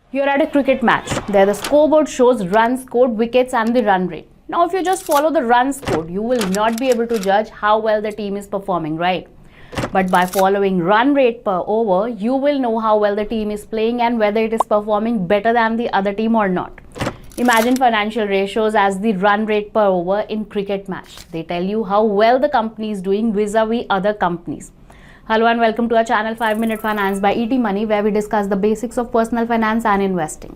You're at a cricket match. There the scoreboard shows runs scored, wickets and the run rate. Now if you just follow the runs scored, you will not be able to judge how well the team is performing, right? But by following run rate per over, you will know how well the team is playing and whether it is performing better than the other team or not. Imagine financial ratios as the run rate per over in cricket match. They tell you how well the company is doing vis-a-vis other companies. Hello and welcome to our channel 5 Minute Finance by ET Money, where we discuss the basics of personal finance and investing.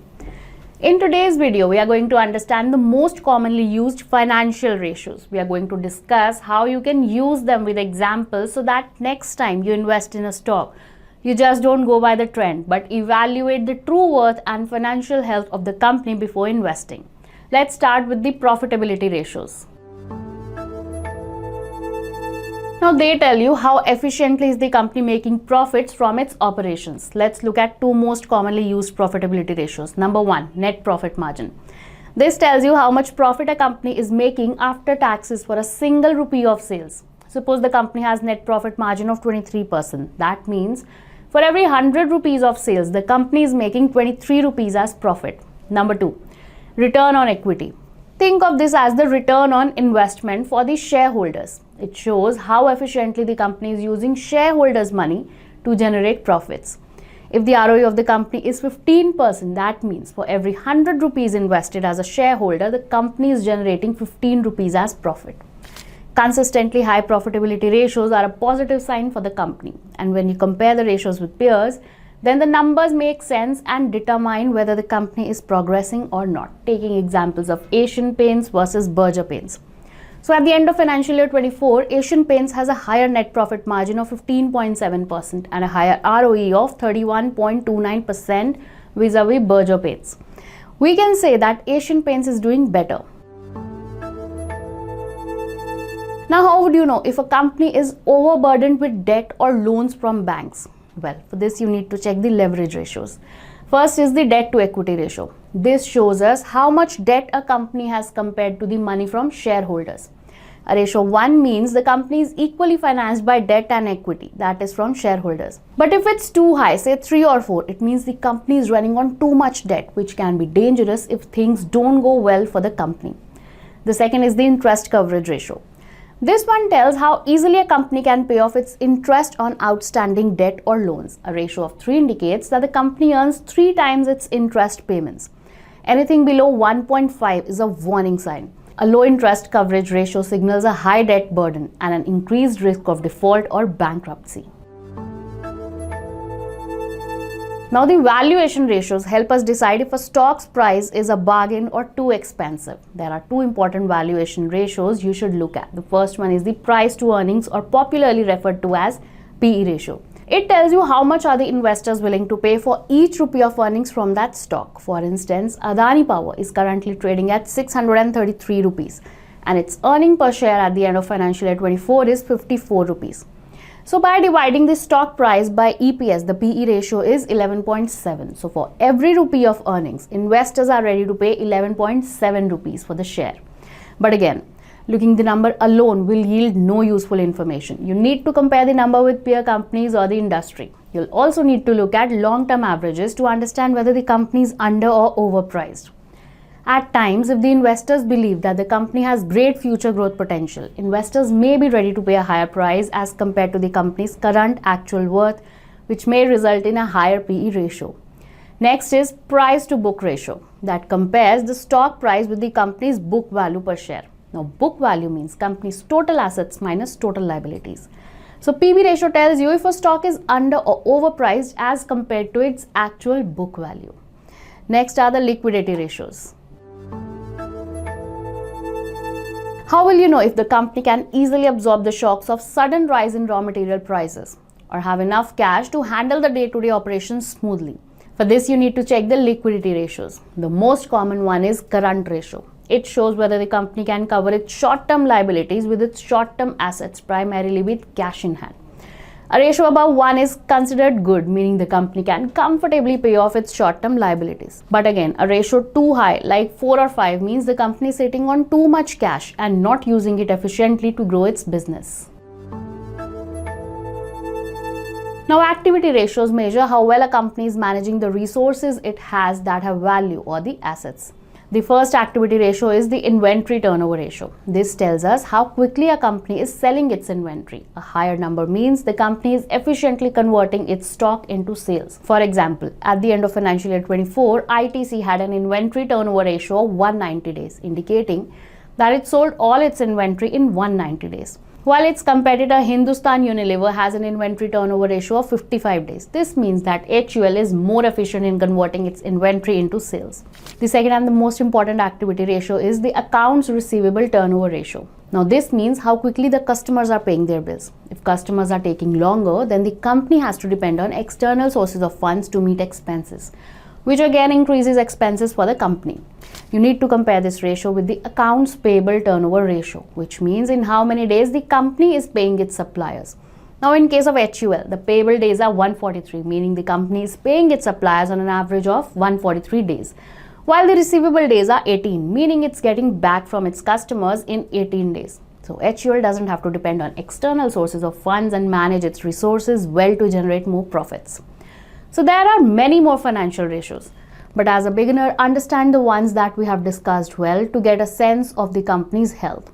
In today's video, we are going to understand the most commonly used financial ratios. We are going to discuss how you can use them with examples so that next time you invest in a stock, you just don't go by the trend, but evaluate the true worth and financial health of the company before investing. Let's start with the profitability ratios. Now they tell you how efficiently is the company making profits from its operations. Let's look at two most commonly used profitability ratios. Number one, net profit margin. This tells you how much profit a company is making after taxes for a single rupee of sales. Suppose the company has net profit margin of 23%. That means for every 100 rupees of sales, the company is making 23 rupees as profit. Number two, return on equity. Think of this as the return on investment for the shareholders. It shows how efficiently the company is using shareholders' money to generate profits. If the ROE of the company is 15%, that means for every 100 rupees invested as a shareholder, the company is generating 15 rupees as profit. Consistently high profitability ratios are a positive sign for the company. And when you compare the ratios with peers, then the numbers make sense and determine whether the company is progressing or not. Taking examples of Asian Paints versus Berger Paints. So at the end of financial year 24, Asian Paints has a higher net profit margin of 15.7% and a higher ROE of 31.29% vis-a-vis Berger Paints. We can say that Asian Paints is doing better. Now, how would you know if a company is overburdened with debt or loans from banks? Well, for this you need to check the leverage ratios. First is the debt to equity ratio. This shows us how much debt a company has compared to the money from shareholders. A ratio 1 means the company is equally financed by debt and equity, that is from shareholders. But if it's too high, say 3 or 4, it means the company is running on too much debt, which can be dangerous if things don't go well for the company. The second is the interest coverage ratio. This one tells how easily a company can pay off its interest on outstanding debt or loans. A ratio of 3 indicates that the company earns 3 times its interest payments. Anything below 1.5 is a warning sign. A low interest coverage ratio signals a high debt burden and an increased risk of default or bankruptcy. Now the valuation ratios help us decide if a stock's price is a bargain or too expensive. There are two important valuation ratios you should look at. The first one is the price to earnings, or popularly referred to as PE ratio. It tells you how much are the investors willing to pay for each rupee of earnings from that stock. For instance, Adani Power is currently trading at 633 rupees and its earning per share at the end of financial year 24 is 54 rupees. So by dividing the stock price by EPS, the PE ratio is 11.7. So for every rupee of earnings, investors are ready to pay 11.7 rupees for the share. But again, looking the number alone will yield no useful information. You need to compare the number with peer companies or the industry. You'll also need to look at long-term averages to understand whether the company is under or overpriced. At times, if the investors believe that the company has great future growth potential, investors may be ready to pay a higher price as compared to the company's current actual worth, which may result in a higher PE ratio. Next is price to book ratio, that compares the stock price with the company's book value per share. Now, book value means company's total assets minus total liabilities. So PB ratio tells you if a stock is under or overpriced as compared to its actual book value. Next are the liquidity ratios. How will you know if the company can easily absorb the shocks of sudden rise in raw material prices or have enough cash to handle the day-to-day operations smoothly? For this, you need to check the liquidity ratios. The most common one is current ratio. It shows whether the company can cover its short-term liabilities with its short-term assets, primarily with cash in hand. A ratio above 1 is considered good, meaning the company can comfortably pay off its short-term liabilities. But again, a ratio too high, like 4 or 5, means the company is sitting on too much cash and not using it efficiently to grow its business. Now, activity ratios measure how well a company is managing the resources it has that have value, or the assets. The first activity ratio is the inventory turnover ratio. This tells us how quickly a company is selling its inventory. A higher number means the company is efficiently converting its stock into sales. For example, at the end of financial year 24, ITC had an inventory turnover ratio of 190 days, indicating that it sold all its inventory in 190 days. While its competitor Hindustan Unilever has an inventory turnover ratio of 55 days. This means that HUL is more efficient in converting its inventory into sales. The second and the most important activity ratio is the accounts receivable turnover ratio. Now, this means how quickly the customers are paying their bills. If customers are taking longer, then the company has to depend on external sources of funds to meet expenses, which again increases expenses for the company. You need to compare this ratio with the accounts payable turnover ratio, which means in how many days the company is paying its suppliers. Now, in case of HUL, the payable days are 143, meaning the company is paying its suppliers on an average of 143 days, while the receivable days are 18, meaning it's getting back from its customers in 18 days. So, HUL doesn't have to depend on external sources of funds and manage its resources well to generate more profits. So, there are many more financial ratios. But as a beginner, understand the ones that we have discussed well to get a sense of the company's health.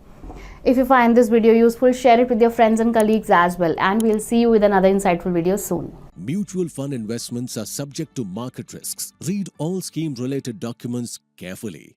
If you find this video useful, share it with your friends and colleagues as well, and we'll see you with another insightful video soon. Mutual fund investments are subject to market risks. Read all scheme-related documents carefully.